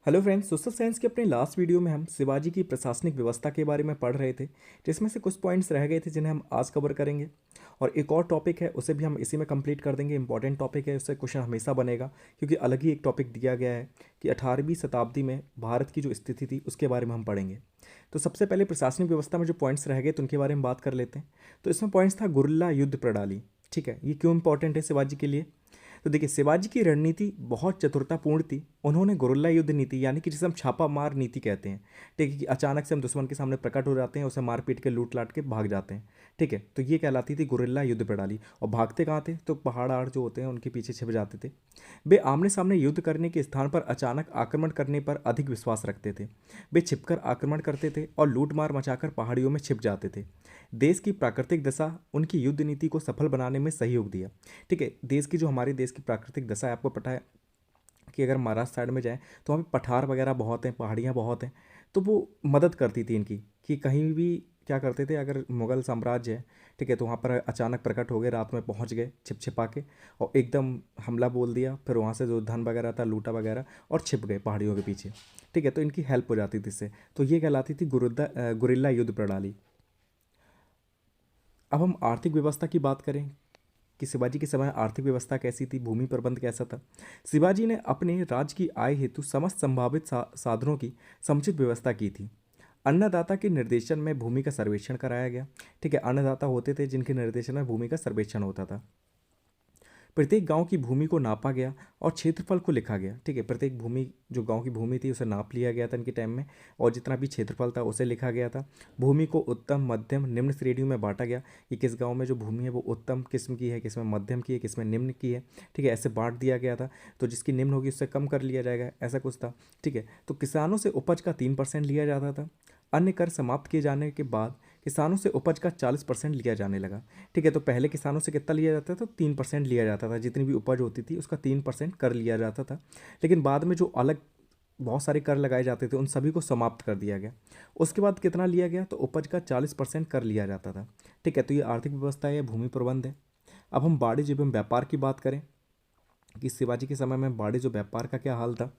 Hello friends, social science के अपने last video में हम शिवाजी की प्रशासनिक व्यवस्था के बारे में पढ़ रहे थे, जिसमें से कुछ पॉइंट्स रह गए थे जिन्हें हम आज कवर करेंगे। और एक और टॉपिक है, उसे भी हम इसी में कंप्लीट कर देंगे। इंपॉर्टेंट टॉपिक है, उससे क्वेश्चन हमेशा बनेगा, क्योंकि अलग ही एक टॉपिक दिया गया है कि 18वीं शताब्दी में भारत की जो स्थिति थी उसके बारे में हम पढ़ेंगे। तो सबसे पहले प्रशासनिक व्यवस्था में जो पॉइंट्स रह गए तो उनके बारे में बात कर लेते हैं। तो इसमें पॉइंट्स था गुरिल्ला युद्ध प्रणाली। ठीक है, ये क्यों इंपॉर्टेंट है शिवाजी के लिए? तो देखिए, शिवाजी की रणनीति बहुत चतुरतापूर्ण थी। उन्होंने गुरिल्ला युद्ध नीति, यानी कि जिसे हम छापा मार नीति कहते हैं, ठीक है, कि अचानक से हम दुश्मन के सामने प्रकट हो जाते हैं, उसे मार पीट के लूट लाट के भाग जाते हैं। ठीक है, तो ये कहलाती थी गुरिल्ला युद्ध प्रणाली। और भागते कहाँ थे? तो पहाड़ आड़ जो होते हैं उनके पीछे छिप जाते थे। वे आमने सामने युद्ध करने के स्थान पर अचानक आक्रमण करने पर अधिक विश्वास रखते थे। वे छिपकर आक्रमण करते थे और लूट मार मचाकर पहाड़ियों में छिप जाते थे। देश की प्राकृतिक दशा उनकी युद्ध नीति को सफल बनाने में सहयोग दिया। ठीक है, देश की जो हमारे देश की प्राकृतिक दशा है, आपको पता है कि अगर महाराष्ट्र साइड में जाएं तो वहाँ पे पठार वगैरह बहुत हैं, पहाड़ियाँ बहुत हैं। तो वो मदद करती थी इनकी कि कहीं भी क्या करते थे, अगर मुगल साम्राज्य है, ठीक है, तो वहाँ पर अचानक प्रकट हो गए, रात में पहुँच गए छिप छिपा के और एकदम हमला बोल दिया, फिर वहाँ से जो धन वगैरह था लूटा वगैरह और छिप गए पहाड़ियों के पीछे। ठीक है, तो इनकी हेल्प हो जाती थी इससे। तो ये कहलाती थी गुरिल्ला युद्ध प्रणाली। अब हम आर्थिक व्यवस्था की बात करें कि शिवाजी के समय आर्थिक व्यवस्था कैसी थी, भूमि प्रबंध कैसा था। शिवाजी ने अपने राज्य की आय हेतु समस्त संभावित साधनों की समुचित व्यवस्था की थी। अन्नदाता के निर्देशन में भूमि का सर्वेक्षण कराया गया। ठीक है, अन्नदाता होते थे जिनके निर्देशन में भूमि का सर्वेक्षण होता था। प्रत्येक गांव की भूमि को नापा गया और क्षेत्रफल को लिखा गया। ठीक है, प्रत्येक भूमि, जो गांव की भूमि थी उसे नाप लिया गया था इनके टाइम में, और जितना भी क्षेत्रफल था उसे लिखा गया था। भूमि को उत्तम, मध्यम, निम्न श्रेणियों में बांटा गया कि किस गांव में जो भूमि है वो उत्तम किस्म की है, किसमें मध्यम की है, किसमें निम्न की है। ठीक है, ऐसे बांट दिया गया था। तो जिसकी निम्न होगी उससे कम कर लिया जाएगा, ऐसा कुछ था। ठीक है, तो किसानों से उपज का 3% लिया जाता था। अन्य कर समाप्त किए जाने के बाद किसानों से उपज का 40% लिया जाने लगा। ठीक है, तो पहले किसानों से कितना लिया जाता था? 3% लिया जाता था, जितनी भी उपज होती थी उसका 3% कर लिया जाता था। लेकिन बाद में जो अलग बहुत सारे कर लगाए जाते थे उन सभी को समाप्त कर दिया गया। उसके बाद कितना लिया गया? तो उपज का 40% कर लिया जाता था। ठीक है, तो ये आर्थिक व्यवस्था है, भूमि प्रबंध है। अब हम वाणिज्य एवं व्यापार की बात करें कि शिवाजी के समय में वाणिज्य व्यापार का क्या हाल था।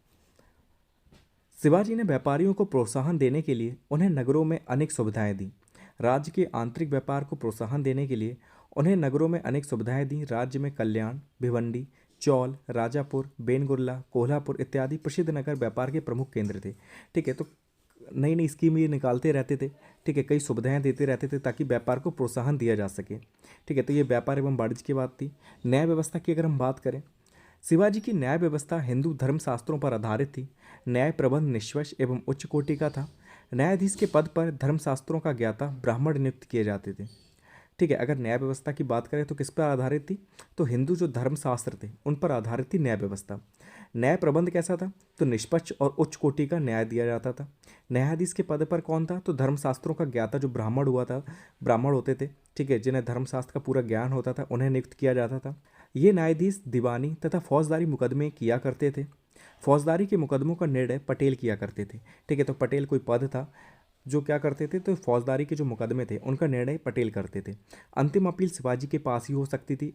शिवाजी ने व्यापारियों को प्रोत्साहन देने के लिए उन्हें नगरों में अनेक सुविधाएं दी। राज्य के आंतरिक व्यापार को प्रोत्साहन देने के लिए उन्हें नगरों में अनेक सुविधाएं दी। राज्य में कल्याण, भिवंडी, चौल, राजापुर, बेनगुर्ला, कोल्हापुर इत्यादि प्रसिद्ध नगर व्यापार के प्रमुख केंद्र थे। ठीक है, तो नई नई स्कीम ये निकालते रहते थे। ठीक है, कई सुविधाएं देते रहते थे ताकि व्यापार को प्रोत्साहन दिया जा सके। ठीक है, तो ये व्यापार एवं वाणिज्य की बात थी। न्याय व्यवस्था की अगर हम बात करें, शिवाजी की न्याय व्यवस्था हिंदू धर्मशास्त्रों पर आधारित थी। न्याय प्रबंध निष्पक्ष एवं उच्च कोटि का था। न्यायाधीश के पद पर धर्मशास्त्रों का ज्ञाता ब्राह्मण नियुक्त किए जाते थे। ठीक है, अगर न्याय व्यवस्था की बात करें तो किस पर आधारित थी? तो हिंदू जो धर्मशास्त्र थे उन पर आधारित थी न्याय व्यवस्था। न्याय प्रबंध कैसा था? तो निष्पक्ष और उच्च कोटि का न्याय दिया जाता था। न्यायाधीश के पद पर कौन था? तो धर्मशास्त्रों का ज्ञाता जो ब्राह्मण हुआ था, ब्राह्मण होते थे, ठीक है, जिन्हें धर्मशास्त्र का पूरा ज्ञान होता था, उन्हें नियुक्त किया जाता था। ये न्यायाधीश दीवानी तथा फौजदारी मुकदमे किया करते थे। फौजदारी के मुकदमों का निर्णय पटेल किया करते थे। ठीक है, तो पटेल कोई पद था जो क्या करते थे, तो फौजदारी के जो मुकदमे थे उनका निर्णय पटेल करते थे। अंतिम अपील शिवाजी के पास ही हो सकती थी।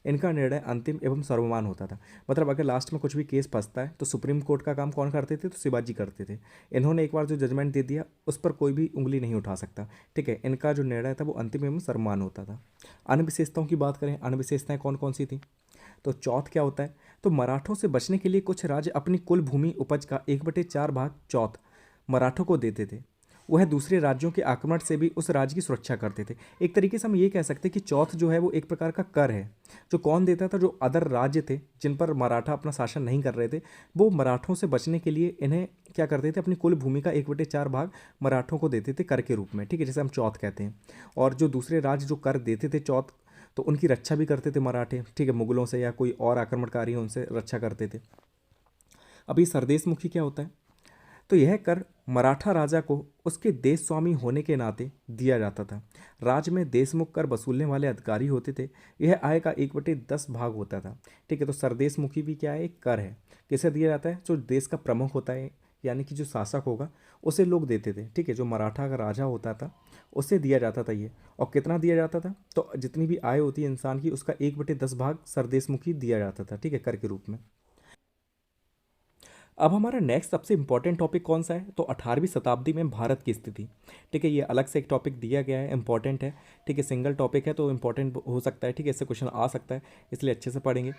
इनका निर्णय अंतिम एवं सर्वमान्य होता था। मतलब अगर लास्ट में कुछ भी केस फंसता है तो सुप्रीम कोर्ट का काम कौन करते थे? तो शिवाजी करते थे। इन्होंने एक बार जो जजमेंट दे दिया उस पर कोई भी उंगली नहीं उठा सकता। ठीक है, इनका जो निर्णय था वो अंतिम एवं सर्वमान्य होता था। अन्य विशेषताओं की बात करें, अन्य विशेषताएं कौन कौन सी थी? तो चौथ क्या होता है? तो मराठों से बचने के लिए कुछ राज्य अपनी कुल भूमि उपज का 1/4 भाग चौथ मराठों को देते थे। वह दूसरे राज्यों के आक्रमण से भी उस राज्य की सुरक्षा करते थे। एक तरीके से हम ये कह सकते हैं कि चौथ जो है वो एक प्रकार का कर है, जो कौन देता था? जो अदर राज्य थे जिन पर मराठा अपना शासन नहीं कर रहे थे, वो मराठों से बचने के लिए इन्हें क्या करते थे? अपनी कुल भूमि का 1/4 भाग मराठों को देते थे कर के रूप में। ठीक है, जैसे हम चौथ कहते हैं। और जो दूसरे राज्य जो कर देते थे चौथ, तो उनकी रक्षा भी करते थे मराठे। ठीक है, मुगलों से या कोई और आक्रमणकारी हो उनसे रक्षा करते थे। अभी सरदेश मुखी क्या होता है? तो यह कर मराठा राजा को उसके देश स्वामी होने के नाते दिया जाता था। राज्य में देशमुख कर वसूलने वाले अधिकारी होते थे। यह आय का 1/10 भाग होता था। ठीक है, तो सरदेश मुखी भी क्या है? एक कर है। किसे दिया जाता है? जो देश का प्रमुख होता है, यानी कि जो शासक होगा उसे लोग देते थे। ठीक है, जो मराठा का राजा होता था उसे दिया जाता था ये। और कितना दिया जाता था? तो जितनी भी आय होती है इंसान की उसका 1/10 भाग सरदेश मुखी दिया जाता था। ठीक है, कर के रूप में। अब हमारा नेक्स्ट सबसे इंपॉर्टेंट टॉपिक कौन सा है, तो 18वीं शताब्दी में भारत की स्थिति। ठीक है, ये अलग से एक टॉपिक दिया गया है, इंपॉर्टेंट है। ठीक है, सिंगल टॉपिक है तो इंपॉर्टेंट हो सकता है। ठीक है, इससे क्वेश्चन आ सकता है, इसलिए अच्छे से पढ़ेंगे।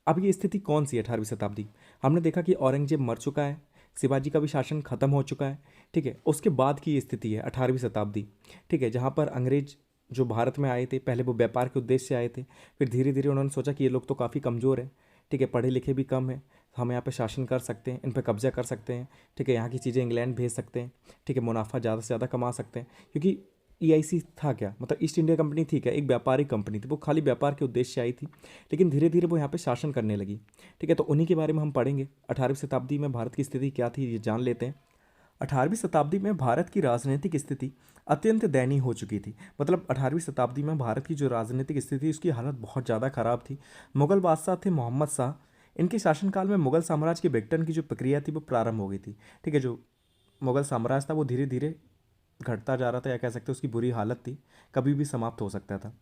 अब ये स्थिति कौन सी है 18वीं शताब्दी। हमने देखा कि औरंगजेब मर चुका है, शिवाजी का भी शासन खत्म हो चुका है। ठीक है, उसके बाद की ये स्थिति है 18वीं शताब्दी। ठीक है, जहाँ पर अंग्रेज जो भारत में आए थे, पहले वो व्यापार के उद्देश्य से आए थे, फिर धीरे धीरे उन्होंने सोचा कि ये लोग तो काफ़ी कमज़ोर हैं। ठीक है, पढ़े लिखे भी कम हैं, हम यहाँ पे शासन कर सकते हैं, इन पर कब्जा कर सकते हैं। ठीक है, यहाँ की चीज़ें इंग्लैंड भेज सकते हैं। ठीक है, मुनाफा ज़्यादा से ज़्यादा कमा सकते हैं, क्योंकि ईआईसी था क्या, मतलब ईस्ट इंडिया कंपनी थी क्या, एक व्यापारिक कंपनी थी, वो खाली व्यापार के उद्देश्य से आई थी, लेकिन धीरे धीरे वो यहाँ पे शासन करने लगी। ठीक है, तो उन्हीं के बारे में हम पढ़ेंगे। 18वीं शताब्दी में भारत की स्थिति क्या थी, ये जान लेते हैं। 18वीं शताब्दी में भारत की राजनीतिक स्थिति अत्यंत दयनीय हो चुकी थी। मतलब 18वीं शताब्दी में भारत की जो राजनीतिक स्थिति, उसकी हालत बहुत ज़्यादा खराब थी। मुगल बादशाह थे मोहम्मद शाह, इनके शासनकाल में मुगल साम्राज्य के विघटन की जो प्रक्रिया थी वो प्रारंभ हो गई थी। ठीक है, जो मुगल साम्राज्य था वो धीरे धीरे घटता जा रहा था, या कह सकते हैं उसकी बुरी हालत थी, कभी भी समाप्त हो सकता था।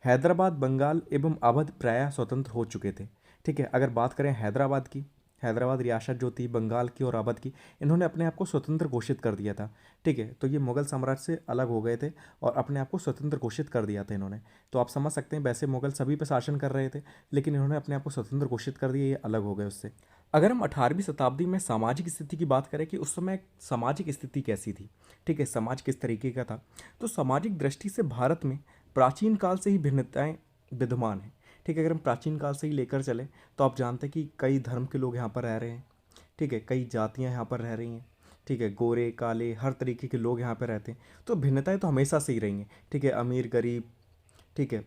हैदराबाद, बंगाल एवं अवध प्रायः स्वतंत्र हो चुके थे। ठीक है, अगर बात करें हैदराबाद की, हैदराबाद रियासत जो थी बंगाल की और अवध की, इन्होंने अपने आप को स्वतंत्र घोषित कर दिया था। ठीक है, तो ये मुगल साम्राज्य से अलग हो गए थे और अपने आप को स्वतंत्र घोषित कर दिया था इन्होंने। तो आप समझ सकते हैं, वैसे मुगल सभी पर शासन कर रहे थे, लेकिन इन्होंने अपने आप को स्वतंत्र घोषित कर दिया, ये अलग हो गए उससे। अगर हम 18वीं शताब्दी में सामाजिक स्थिति की बात करें कि उस समय सामाजिक स्थिति कैसी थी, ठीक है, समाज किस तरीके का था, तो सामाजिक दृष्टि से भारत में प्राचीन काल से ही भिन्नताएं विद्यमान हैं। ठीक है, अगर हम प्राचीन काल से ही लेकर चलें तो आप जानते हैं कि कई धर्म के लोग यहाँ पर रह रहे हैं। ठीक है, कई जातियाँ यहाँ पर रह रही हैं। ठीक है, गोरे काले हर तरीके के लोग यहाँ पर रहते हैं, तो भिन्नताएं तो हमेशा से ही रही हैं। ठीक है, अमीर गरीब, ठीक है,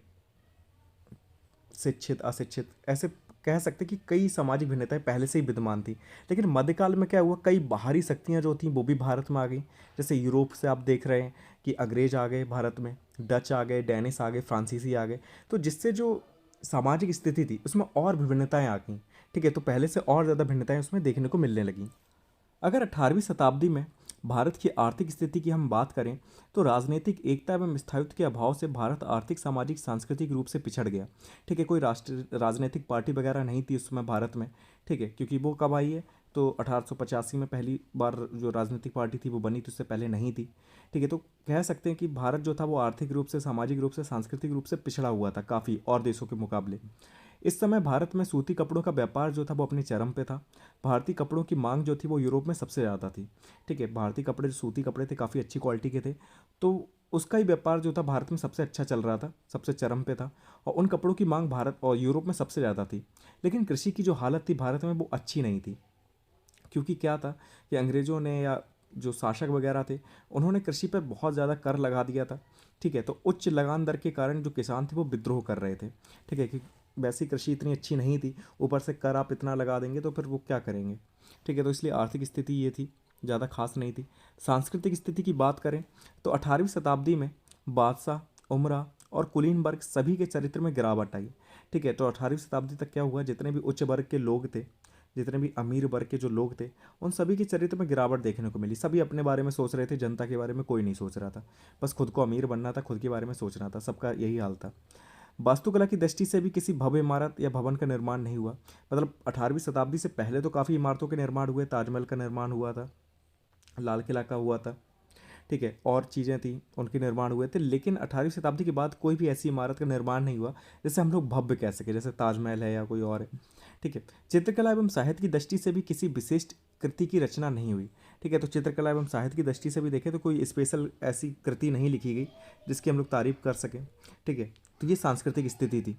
शिक्षित अशिक्षित, ऐसे कह सकते हैं कि कई सामाजिक भिन्नताएं पहले से ही विद्यमान थी। लेकिन मध्यकाल में क्या हुआ, कई बाहरी शक्तियां जो थीं वो भी भारत में आ गई। जैसे यूरोप से आप देख रहे हैं कि अंग्रेज आ गए भारत में, डच आ गए, डेनिस आ गए, फ्रांसीसी आ गए, तो जिससे जो सामाजिक स्थिति थी उसमें और विभिन्नताएं आ गई। ठीक है, तो पहले से और ज़्यादा भिन्नताएं उसमें देखने को मिलने लगी। अगर 18वीं शताब्दी में भारत की आर्थिक स्थिति की हम बात करें तो राजनीतिक एकता एवं स्थायित्व के अभाव से भारत आर्थिक सामाजिक सांस्कृतिक रूप से पिछड़ गया। ठीक है, कोई राष्ट्र राजनीतिक पार्टी वगैरह नहीं थी उस समय भारत में। ठीक है, क्योंकि वो कब आई है, तो 1885 में पहली बार जो राजनीतिक पार्टी थी वो बनी थी, उससे पहले नहीं थी। ठीक है, तो कह सकते हैं कि भारत जो था वो आर्थिक रूप से, सामाजिक रूप से, सांस्कृतिक रूप से पिछड़ा हुआ था काफ़ी और देशों के मुकाबले। इस समय भारत में सूती कपड़ों का व्यापार जो था वो अपने चरम पे था। भारतीय कपड़ों की मांग जो थी वो यूरोप में सबसे ज़्यादा थी। ठीक है, भारतीय कपड़े जो सूती कपड़े थे काफ़ी अच्छी क्वालिटी के थे, तो उसका ही व्यापार जो था भारत में सबसे अच्छा चल रहा था, सबसे चरम पे था, और उन कपड़ों की मांग भारत और यूरोप में सबसे ज़्यादा थी। लेकिन कृषि की जो हालत थी भारत में वो अच्छी नहीं थी, क्योंकि क्या था कि अंग्रेज़ों ने या जो शासक वगैरह थे उन्होंने कृषि पर बहुत ज़्यादा कर लगा दिया था। ठीक है, तो उच्च लगान दर के कारण जो किसान थे वो विद्रोह कर रहे थे। ठीक है, कि वैसी कृषि इतनी अच्छी नहीं थी, ऊपर से कर आप इतना लगा देंगे तो फिर वो क्या करेंगे। ठीक है, तो इसलिए आर्थिक स्थिति ये थी, ज़्यादा खास नहीं थी। सांस्कृतिक स्थिति की बात करें तो 18वीं शताब्दी में बादशाह, उमरा और कुलीन वर्ग सभी के चरित्र में गिरावट आई। ठीक है, तो 18वीं शताब्दी तक क्या हुआ, जितने भी उच्च वर्ग के लोग थे, जितने भी अमीर वर्ग के जो लोग थे, उन सभी के चरित्र में गिरावट देखने को मिली। सभी अपने बारे में सोच रहे थे, जनता के बारे में कोई नहीं सोच रहा था, बस खुद को अमीर बनना था, खुद के बारे में सोचना था, सबका यही हाल था। वास्तुकला की दृष्टि से भी किसी भव्य इमारत या भवन का निर्माण नहीं हुआ। मतलब 18वीं शताब्दी से पहले तो काफ़ी इमारतों के निर्माण हुए, ताजमहल का निर्माण हुआ था, लाल किला का हुआ था। ठीक है, और चीज़ें थी उनके निर्माण हुए थे, लेकिन 18वीं शताब्दी के बाद कोई भी ऐसी इमारत का निर्माण नहीं हुआ जैसे हम लोग भव्य कह सके, जैसे ताजमहल है या कोई और है। ठीक है, चित्रकला एवं साहित्य की दृष्टि से भी किसी विशिष्ट कृति की रचना नहीं हुई। ठीक है, तो चित्रकला एवं साहित्य की दृष्टि से भी देखें तो कोई स्पेशल ऐसी कृति नहीं लिखी गई जिसकी हम लोग तारीफ कर सकें। ठीक है, तो ये सांस्कृतिक स्थिति थी।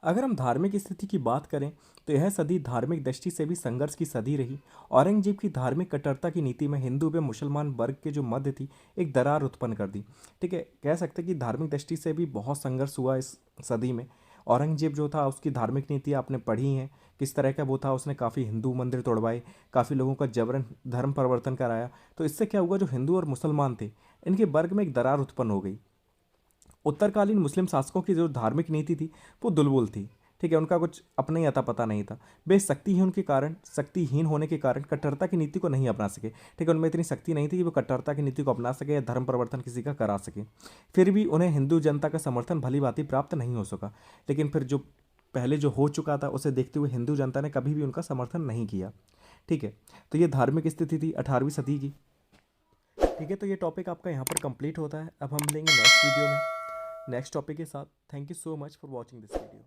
अगर हम धार्मिक स्थिति की बात करें तो यह सदी धार्मिक दृष्टि से भी संघर्ष की सदी रही। औरंगजेब की धार्मिक कट्टरता की नीति में हिंदू व मुसलमान वर्ग के जो मध्य थी एक दरार उत्पन्न कर दी। ठीक है, कह सकते हैं कि धार्मिक दृष्टि से भी बहुत संघर्ष हुआ इस सदी में। औरंगजेब जो था उसकी धार्मिक नीति आपने पढ़ी हैं, किस तरह का वो था, उसने काफ़ी हिंदू मंदिर तोड़वाए, काफ़ी लोगों का जबरन धर्म परिवर्तन कराया। तो इससे क्या हुआ, जो हिंदू और मुसलमान थे इनके वर्ग में एक दरार उत्पन्न हो गई। उत्तरकालीन मुस्लिम शासकों की जो धार्मिक नीति थी वो दुर्बल थी। ठीक है, उनका कुछ अपना ही अता पता नहीं था, वे शक्तिहीन होने के कारण कट्टरता की नीति को नहीं अपना सके। ठीक है, उनमें इतनी शक्ति नहीं थी कि वो कट्टरता की नीति को अपना सके या धर्म परिवर्तन किसी का करा सके। फिर भी उन्हें हिंदू जनता का समर्थन भली भांति प्राप्त नहीं हो सका। लेकिन फिर जो पहले जो हो चुका था उसे देखते हुए हिंदू जनता ने कभी भी उनका समर्थन नहीं किया। ठीक है, तो ये धार्मिक स्थिति थी 18वीं सदी की। ठीक है, तो ये टॉपिक आपका यहाँ पर कंप्लीट होता है। अब हम मिलेंगे नेक्स्ट वीडियो में नेक्स्ट टॉपिक के साथ। Thank you so much for watching this video.